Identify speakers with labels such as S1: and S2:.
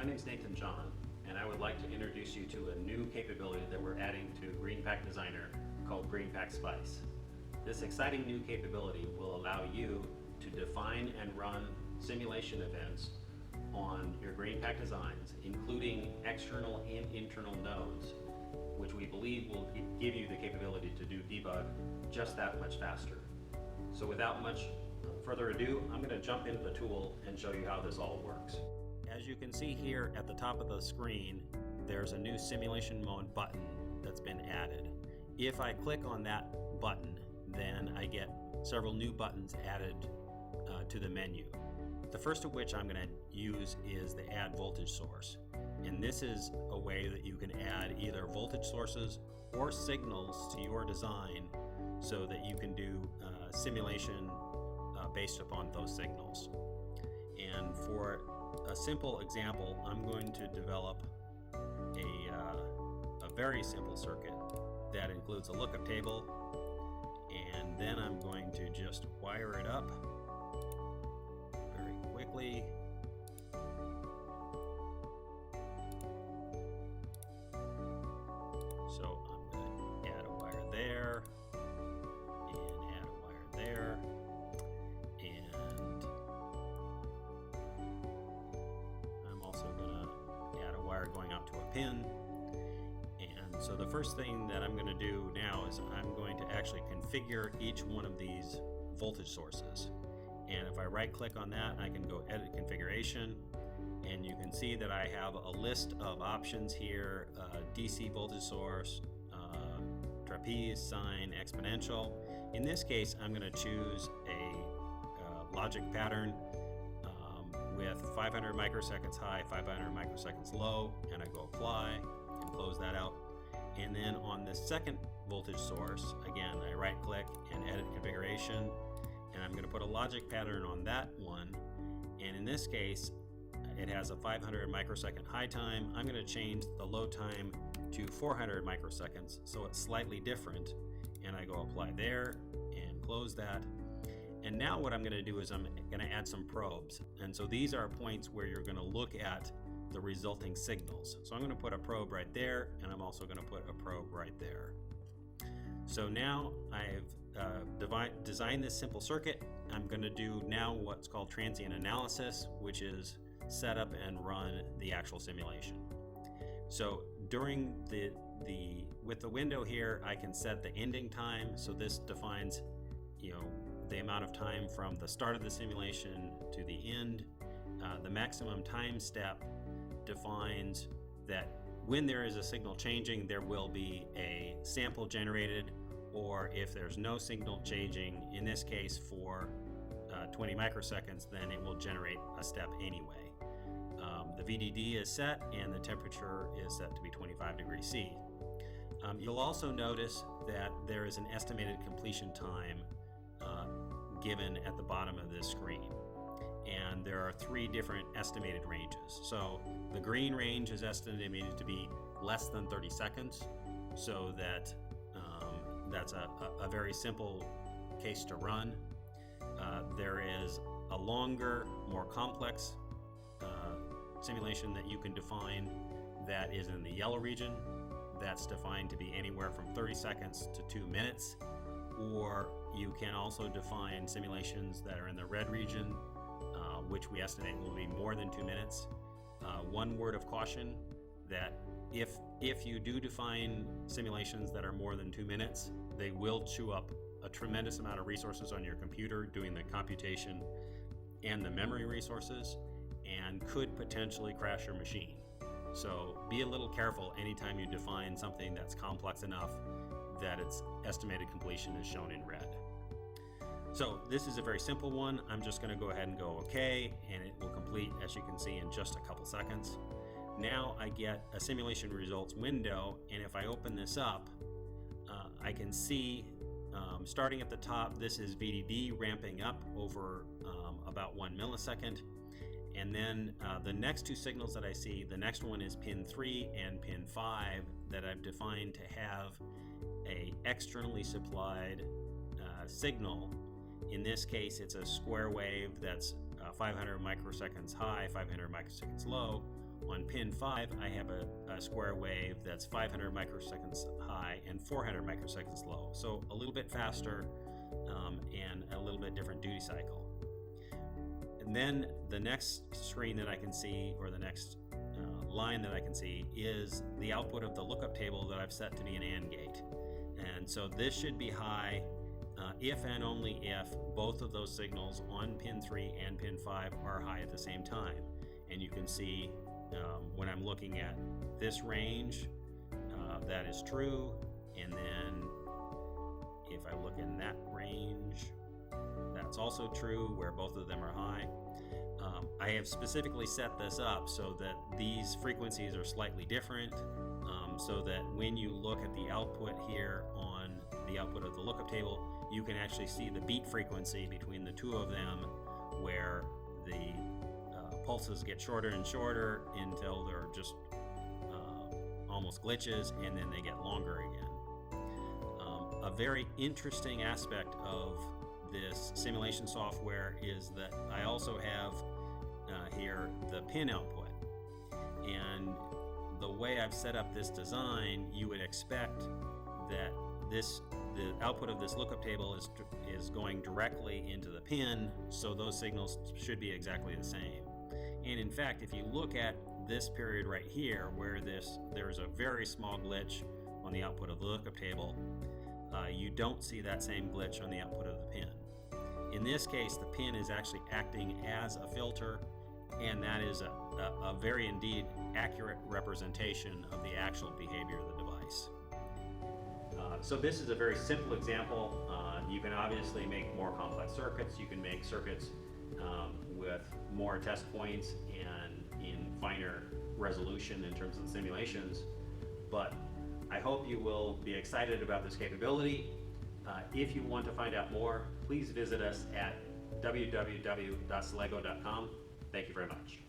S1: My name is Nathan John, and I would like to introduce you to a new capability that we're adding to GreenPAK Designer called GreenPAK Spice. This exciting new capability will allow you to define and run simulation events on your GreenPAK designs, including external and internal nodes, which we believe will give you the capability to do debug just that much faster. So without much further ado, I'm going to jump into the tool and show you how this all works. As you can see here at the top of the screen, there's a new simulation mode button that's been added. If I click on that button, then I get several new buttons added to the menu. The first of which I'm going to use is the add voltage source. And this is a way that you can add either voltage sources or signals to your design so that you can do simulation based upon those signals. And for a simple example, I'm going to develop a very simple circuit that includes a lookup table, and then I'm going to just wire it up very quickly. So I'm going to add a wire there, and add a wire there, and I'm also going to add a wire going out to a pin. And so the first thing that I'm going to do now is I'm going to actually configure each one of these voltage sources. And if I right click on that, I can go edit configuration, and you can see that I have a list of options here: DC voltage source, trapeze, sine, exponential. In this case, I'm going to choose a logic pattern with 500 microseconds high, 500 microseconds low, and I go apply and close that out. And then on the second voltage source, again, I right click and edit configuration, and I'm going to put a logic pattern on that one. And in this case, it has a 500 microsecond high time. I'm going to change the low time to 400 microseconds, so it's slightly different. And I go apply there and close that. And now what I'm going to do is I'm going to add some probes. And so these are points where you're going to look at the resulting signals. So I'm going to put a probe right there, and I'm also going to put a probe right there. So now I've designed this simple circuit. I'm going to do now what's called transient analysis, which is set up and run the actual simulation. So during with the window here, I can set the ending time. So this defines, the amount of time from the start of the simulation to the end. The maximum time step defines that when there is a signal changing, there will be a sample generated, or if there's no signal changing, in this case for 20 microseconds, then it will generate a step anyway. The VDD is set, and the temperature is set to be 25 degrees C. You'll also notice that there is an estimated completion time given at the bottom of this screen. And there are 3 different estimated ranges. So the green range is estimated to be less than 30 seconds, so that that's a very simple case to run. There is a longer, more complex simulation that you can define that is in the yellow region. That's defined to be anywhere from 30 seconds to 2 minutes. Or you can also define simulations that are in the red region, which we estimate will be more than 2 minutes. One word of caution, that if you do define simulations that are more than 2 minutes, they will chew up a tremendous amount of resources on your computer doing the computation and the memory resources, and could potentially crash your machine. So be a little careful anytime you define something that's complex enough that its estimated completion is shown in red. So this is a very simple one. I'm just going to go ahead and go OK, and it will complete, as you can see, in just a couple seconds. Now I get a simulation results window, and if I open this up, I can see starting at the top, this is VDD ramping up over about 1 millisecond. And then the next 2 signals that I see, the next one is pin 3 and pin 5 that I've defined to have a externally supplied signal. In this case, it's a square wave that's 500 microseconds high, 500 microseconds low, on pin 5, I have a square wave that's 500 microseconds high and 400 microseconds low. So a little bit faster and a little bit different duty cycle. And then the next screen that I can see, or the next line that I can see, is the output of the lookup table that I've set to be an AND gate. And so this should be high if and only if both of those signals on pin 3 and pin 5 are high at the same time. And you can see when I'm looking at this range, that is true. And then if I look in that range, that's also true, where both of them are high. I have specifically set this up so that these frequencies are slightly different, so that when you look at the output here on the output of the lookup table, you can actually see the beat frequency between the two of them, where the pulses get shorter and shorter until they're just almost glitches, and then they get longer again. A very interesting aspect of this simulation software is that I also have here the pin output, and the way I've set up this design, you would expect that the output of this lookup table is going directly into the pin, so those signals should be exactly the same. And in fact, if you look at this period right here, where there's a very small glitch on the output of the lookup table, you don't see that same glitch on the output of the pin. In this case, the pin is actually acting as a filter, and that is a very indeed accurate representation of the actual behavior of the device. So this is a very simple example. You can obviously make more complex circuits. You can make circuits with more test points and in finer resolution in terms of the simulations. But I hope you will be excited about this capability. If you want to find out more, please visit us at www.celego.com. Thank you very much.